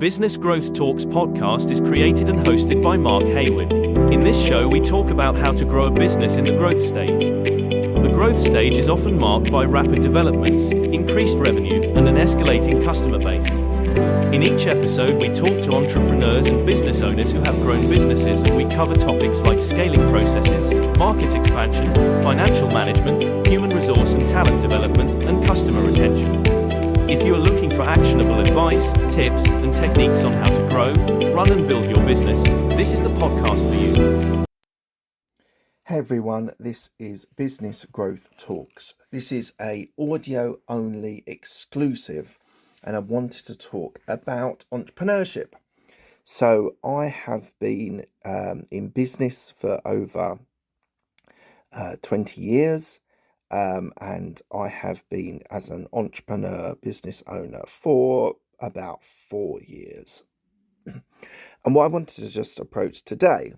Business Growth Talks podcast is created and hosted by Mark Hayward. In this show, we talk about how to grow a business in the growth stage. The growth stage is often marked by rapid developments, increased revenue, and an escalating customer base. In each episode, we talk to entrepreneurs and business owners who have grown businesses, and we cover topics like scaling processes, market expansion, financial management, human resource and talent development, and customer retention. If you are looking for actionable advice, tips, and techniques on how to grow, run and build your business, this is the podcast for you. Hey everyone, this is Business Growth Talks. This is a audio only exclusive, and I wanted to talk about entrepreneurship. So I have been in business for over 20 years. And I have been as an entrepreneur business owner for about 4 years. And what I wanted to just approach today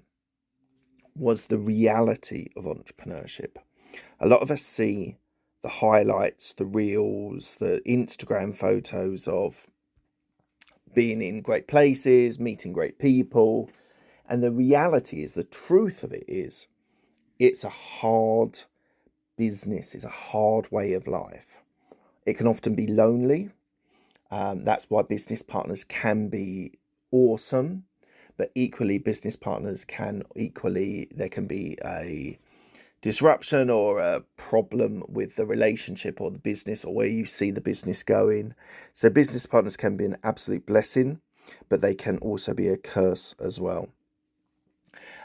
was the reality of entrepreneurship. A lot of us see the highlights, the reels, the Instagram photos of being in great places, meeting great people. And the reality is, the truth of it is, it's a hard business, is a hard way of life. It can often be lonely. That's why business partners can be awesome, but equally there can be a disruption or a problem with the relationship or the business or where you see the business going. So business partners can be an absolute blessing, but they can also be a curse as well.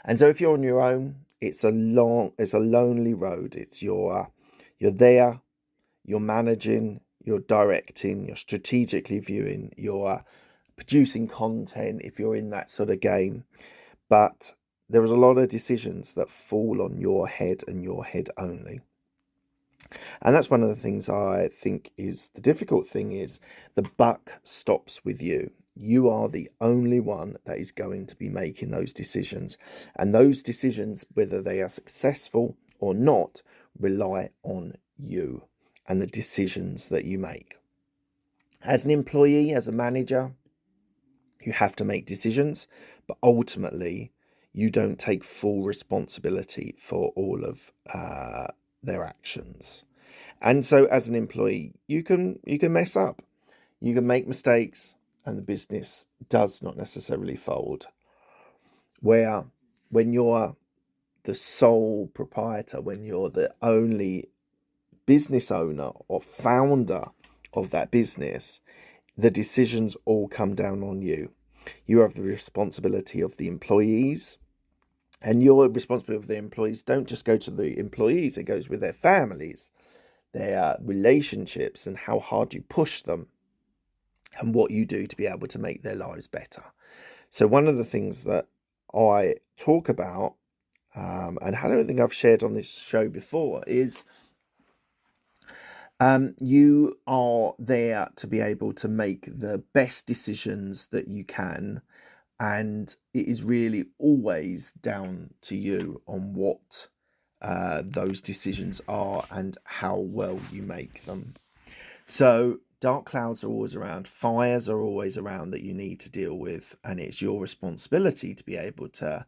And so if you're on your own, it's a lonely road. You're there, you're managing, you're directing, you're strategically viewing, you're producing content if you're in that sort of game. But there is a lot of decisions that fall on your head and your head only. And that's one of the things I think is the difficult thing, is the buck stops with you. You are the only one that is going to be making those decisions. And those decisions, whether they are successful or not, rely on you and the decisions that you make. As an employee, as a manager, you have to make decisions, but ultimately you don't take full responsibility for all of their actions. And so as an employee, you can mess up. You can make mistakes, and the business does not necessarily fold. When you're the sole proprietor, when you're the only business owner or founder of that business, the decisions all come down on you. You have the responsibility of the employees, and your responsibility of the employees don't just go to the employees, it goes with their families, their relationships, and how hard you push them, and what you do to be able to make their lives better. So one of the things that I talk about, and I don't think I've shared on this show before, is you are there to be able to make the best decisions that you can, and it is really always down to you on what those decisions are and how well you make them. So dark clouds are always around, fires are always around that you need to deal with, and it's your responsibility to be able to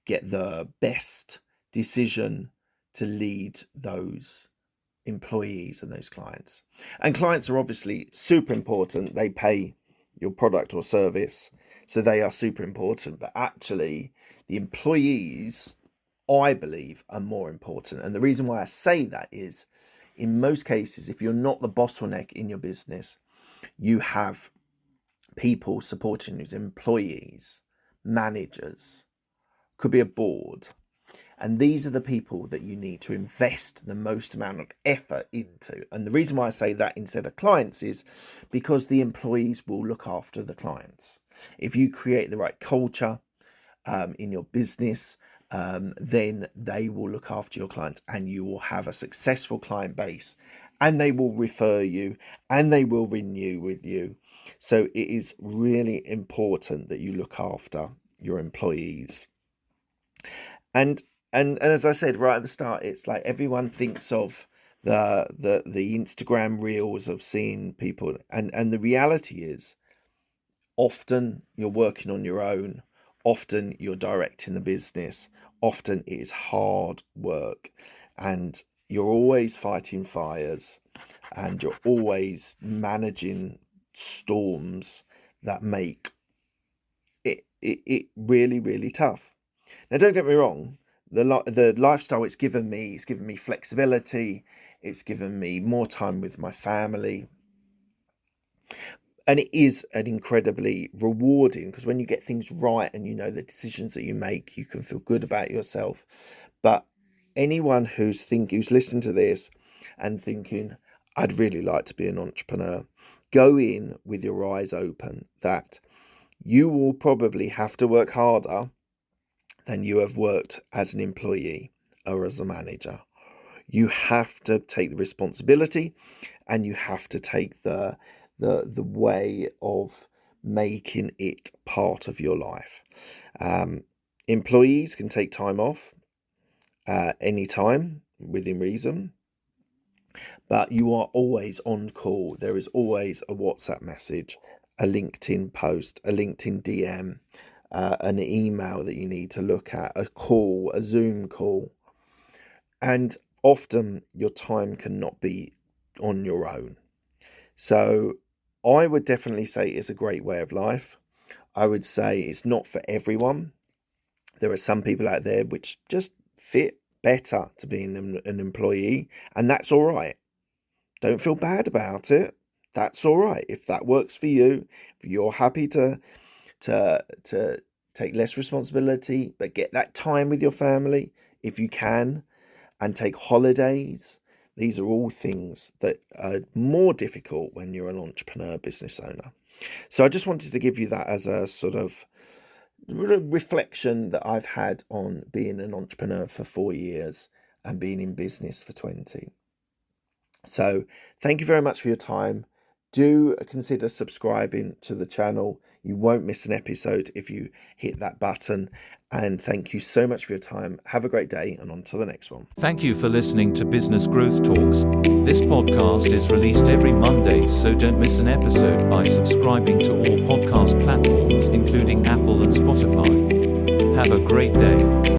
get the best decision to lead those employees and those clients. And clients are obviously super important. They pay your product or service, so they are super important, but actually the employees, I believe, are more important. And the reason why I say that is, in most cases, if you're not the bottleneck in your business, you have people supporting you, employees, managers, could be a board. And these are the people that you need to invest the most amount of effort into. And the reason why I say that instead of clients is because the employees will look after the clients. If you create the right culture in your business, then they will look after your clients, and you will have a successful client base, and they will refer you, and they will renew with you. So it is really important that you look after your employees. And as I said right at the start, it's like everyone thinks of the Instagram reels of seeing people, and the reality is, Often you're working on your own. Often you're directing the business. Often it is hard work, and you're always fighting fires, and you're always managing storms that make it really, really tough. Now, don't get me wrong. The lifestyle it's given me flexibility. It's given me more time with my family. And it is an incredibly rewarding, because when you get things right and you know the decisions that you make, you can feel good about yourself. But anyone who's listening to this and thinking, I'd really like to be an entrepreneur, go in with your eyes open that you will probably have to work harder than you have worked as an employee or as a manager. You have to take the responsibility, and you have to take the way of making it part of your life. Employees can take time off anytime within reason, but you are always on call. There is always a WhatsApp message, a LinkedIn post, a LinkedIn DM, an email that you need to look at, a call, a Zoom call. And often your time cannot be on your own. So I would definitely say it's a great way of life. I would say it's not for everyone. There are some people out there which just fit better to being an employee, and that's all right. Don't feel bad about it. That's all right. If that works for you, if you're happy to take less responsibility, but get that time with your family if you can, and take holidays. These are all things that are more difficult when you're an entrepreneur business owner. So I just wanted to give you that as a sort of reflection that I've had on being an entrepreneur for 4 years and being in business for 20. So thank you very much for your time. Do consider subscribing to the channel. You won't miss an episode if you hit that button. And thank you so much for your time. Have a great day, and on to the next one. Thank you for listening to Business Growth Talks. This podcast is released every Monday, so don't miss an episode by subscribing to all podcast platforms, including Apple and Spotify. Have a great day.